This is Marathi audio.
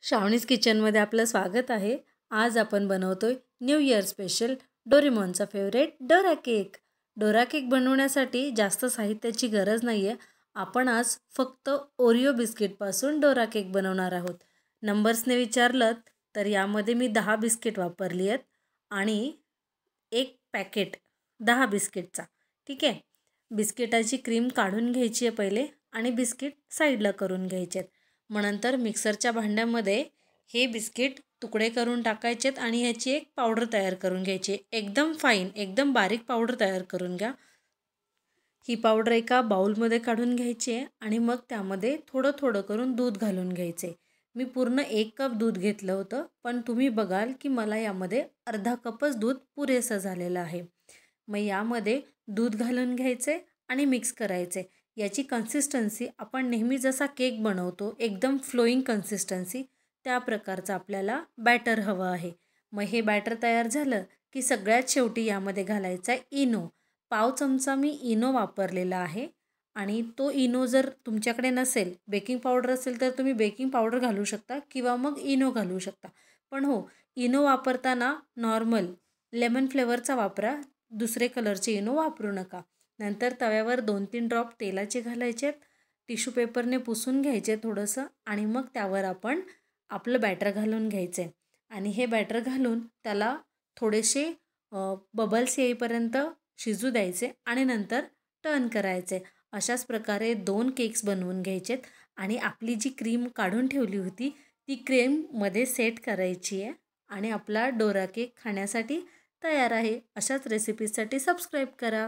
श्रावणीज किचनमध्ये आपलं स्वागत आहे। आज आपण बनवतोय न्यू इयर स्पेशल डोरेमॉनचा favourite Dora cake. Dora cake बनवण्यासाठी जास्त साहित्याची गरज नाही आहे। आपण आज फक्त ओरिओ बिस्किटपासून डोरा केक बनवणार आहोत। नंबर्सने विचारलं तर यामध्ये मी 10 बिस्किट वापरली आहेत आणि एक पॅकेट 10 बिस्किटचा। ठीक आहे, बिस्किटाची क्रीम काढून घ्यायची आहे पहिले आणि बिस्किट साईडला करून घ्यायचे आहेत। मग नंतर मिक्सरच्या भांड्यामध्ये हे बिस्किट तुकडे करून टाकायचेत आणि ह्याची एक पावडर तयार करून घ्यायची। एकदम फाईन, एकदम बारीक पावडर तयार करून घ्या। ही पावडर एका बाउलमध्ये काढून घ्यायची आहे आणि मग त्यामध्ये थोडं थोडं करून दूध घालून घ्यायचे। मी पूर्ण 1 कप दूध घेतलं होतं, पण तुम्ही बघाल की मला यामध्ये अर्धा कपच दूध पुरेसं झालेलं आहे। मग यामध्ये दूध घालून घ्यायचे आणि मिक्स करायचे। याची कन्सिस्टन्सी आपण नेहमी जसा केक बनवतो एकदम फ्लोइंग कन्सिस्टन्सी त्या प्रकारचं आपल्याला बॅटर हवं आहे। मग हे बॅटर तयार झालं की सगळ्यात शेवटी यामध्ये घालायचा आहे इनो। पाव चमचा मी इनो वापरलेला आहे आणि तो इनो जर तुमच्याकडे नसेल, बेकिंग पावडर असेल तर तुम्ही बेकिंग पावडर घालू शकता किंवा मग इनो घालू शकता। पण हो, इनो वापरताना नॉर्मल लेमन फ्लेवरचा वापरा, दुसरे कलरचे इनो वापरू नका। नंतर तव्यावर 2-3 ड्रॉप तेलाचे घालायचे, टिश्यू पेपरने पुसून घ्यायचे थोडंसं आणि मग त्यावर आपण आपलं बॅटर घालून घ्यायचे आणि हे बॅटर घालून त्याला थोडेसे बबल्स येईपर्यंत शिजू द्यायचे आणि नंतर टर्न करायचे। अशाच प्रकारे 2 केक्स बनवून घ्यायचेत आणि आपली जी क्रीम काढून ठेवली होती ती क्रीममध्ये सेट करायची आहे आणि आपला डोरा केक खाण्यासाठी तयार आहे। अशाच रेसिपीजसाठी सबस्क्राईब करा।